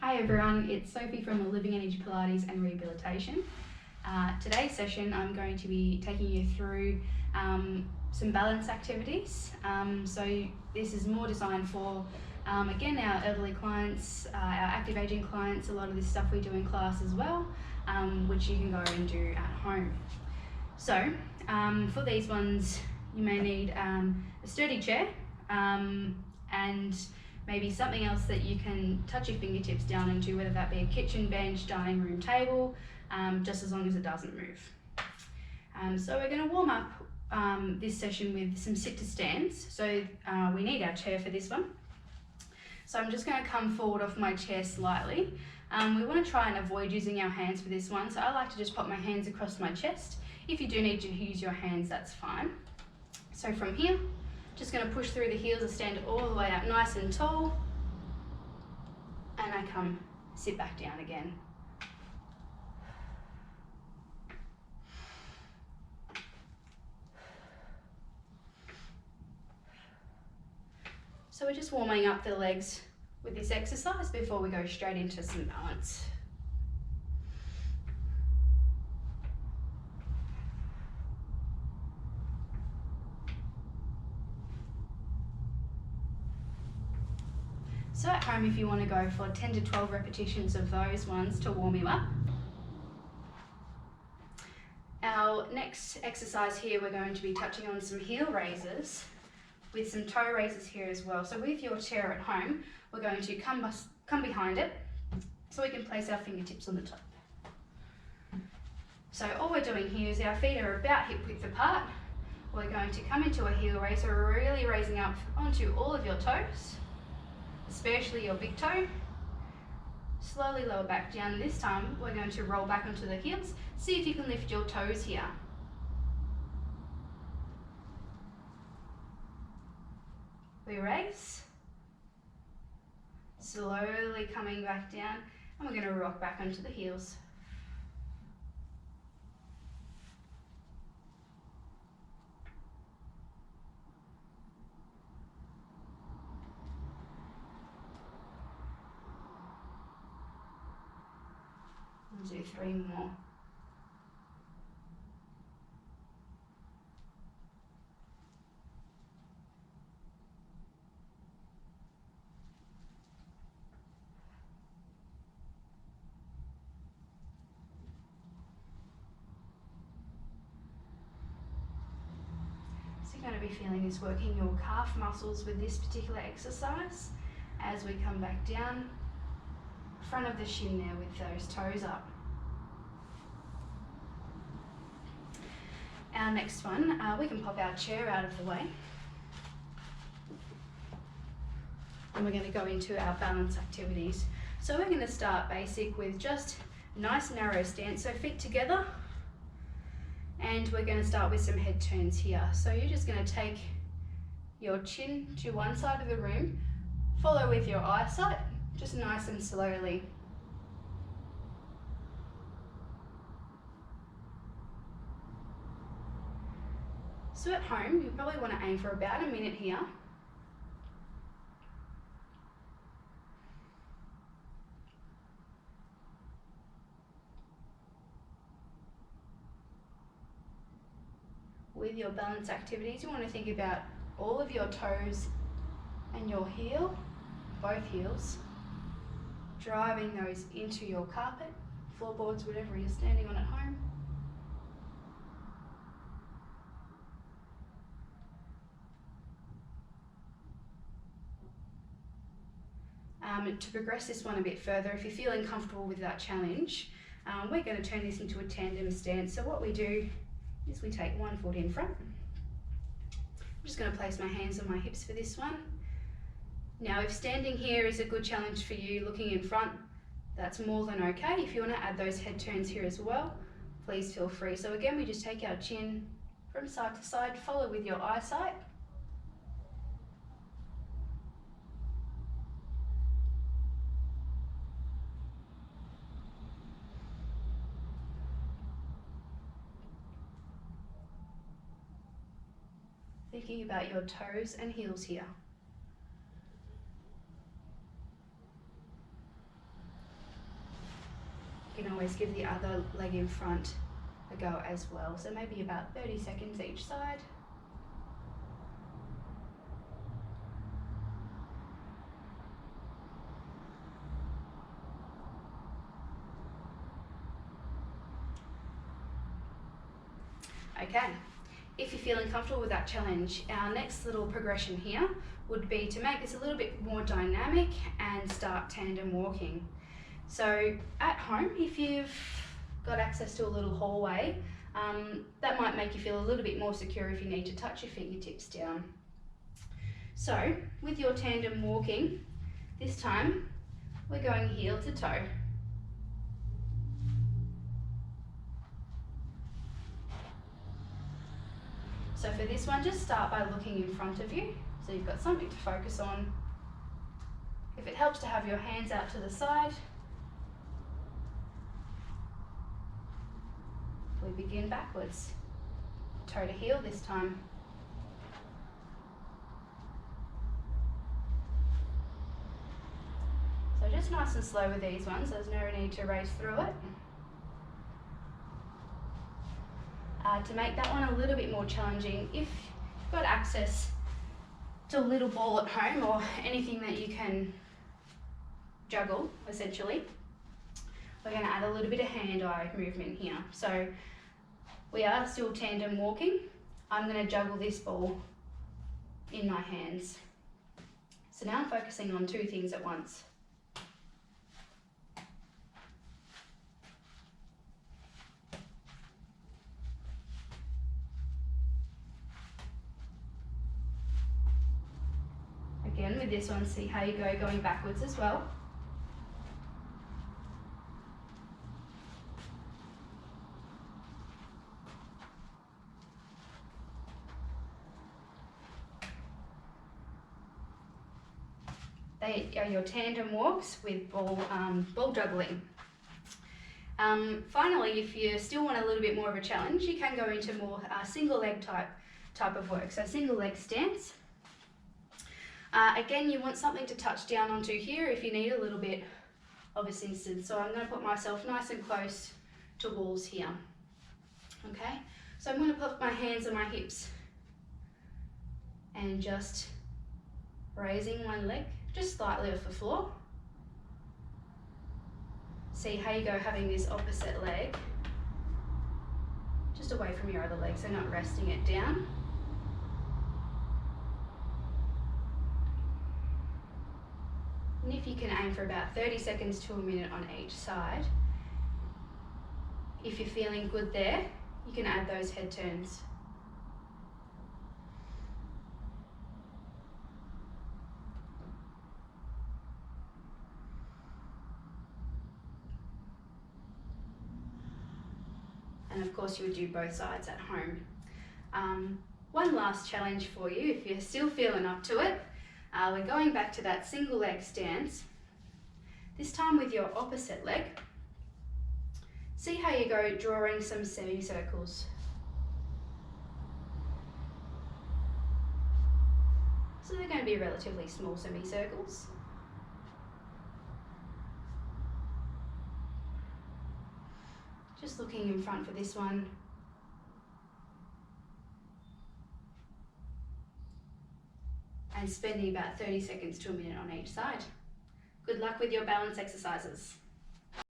Hi everyone, it's Sophie from Living Energy Pilates and Rehabilitation. Today's session I'm going to be taking you through some balance activities. So this is more designed for, again, our elderly clients, our active aging clients. A lot of this stuff we do in class as well, which you can go and do at home. So for these ones you may need a sturdy chair and maybe something else that you can touch your fingertips down into, whether that be a kitchen bench, dining room table, just as long as it doesn't move. So we're going to warm up this session with some sit to stands. So we need our chair for this one. So I'm just going to come forward off my chair slightly. We want to try and avoid using our hands for this one. So I like to just pop my hands across my chest. If you do need to use your hands, that's fine. So from here, just going to push through the heels and stand all the way up nice and tall, and I come sit back down again. So we're just warming up the legs with this exercise before we go straight into some balance. So at home, if you want to go for 10 to 12 repetitions of those ones to warm you up. Our next exercise here, we're going to be touching on some heel raises with some toe raises here as well. So with your chair at home, we're going to come behind it so we can place our fingertips on the top. So all we're doing here is our feet are about hip width apart. We're going to come into a heel raise, so we're really raising up onto all of your toes, especially your big toe. Slowly lower back down. This time we're going to roll back onto the heels. See if you can lift your toes here. We raise. Slowly coming back down, and we're going to rock back onto the heels. We'll do 3 more. So you're going to be feeling this working your calf muscles with this particular exercise as we come back down. Front of the shin there with those toes up. Our next one, we can pop our chair out of the way. And we're going to go into our balance activities. So we're going to start basic with just nice narrow stance, so feet together. And we're going to start with some head turns here. So you're just going to take your chin to one side of the room, follow with your eyesight, just nice and slowly. So at home, you probably want to aim for about a minute here. With your balance activities, you want to think about all of your toes and your heel, both heels, driving those into your carpet, floorboards, whatever you're standing on at home. To progress this one a bit further, if you're feeling comfortable with that challenge, we're going to turn this into a tandem stance. So what we do is we take one foot in front. I'm just going to place my hands on my hips for this one. Now, if standing here is a good challenge for you, looking in front, that's more than okay. If you want to add those head turns here as well, please feel free. So again, we just take our chin from side to side, follow with your eyesight. Thinking about your toes and heels here. can always give the other leg in front a go as well. So maybe about 30 seconds each side. Okay, if you're feeling comfortable with that challenge, our next little progression here would be to make this a little bit more dynamic and start tandem walking. So at home, if you've got access to a little hallway, that might make you feel a little bit more secure if you need to touch your fingertips down. So with your tandem walking, this time we're going heel to toe. So for this one, just start by looking in front of you, so you've got something to focus on. If it helps to have your hands out to the side, we begin backwards, toe to heel this time. So just nice and slow with these ones, there's no need to race through it. To make that one a little bit more challenging, if you've got access to a little ball at home or anything that you can juggle, essentially, we're going to add a little bit of hand-eye movement here. So we are still tandem walking. I'm going to juggle this ball in my hands. So now I'm focusing on two things at once. Again, with this one, see how you go going backwards as well. They are your tandem walks with ball juggling. Finally, if you still want a little bit more of a challenge, you can go into more single leg type of work. So single leg stance. Again, you want something to touch down onto here if you need a little bit of assistance. So I'm going to put myself nice and close to walls here. Okay, so I'm going to put my hands on my hips and just raising one leg just slightly off the floor. See how you go having this opposite leg just away from your other leg, so not resting it down. And if you can aim for about 30 seconds to a minute on each side. If you're feeling good there, you can add those head turns. And of course you would do both sides at home. One last challenge for you, if you're still feeling up to it. We're going back to that single leg stance, this time with your opposite leg. See how you go drawing some semicircles. So they're going to be relatively small semicircles. Just looking in front for this one. And spending about 30 seconds to a minute on each side. Good luck with your balance exercises.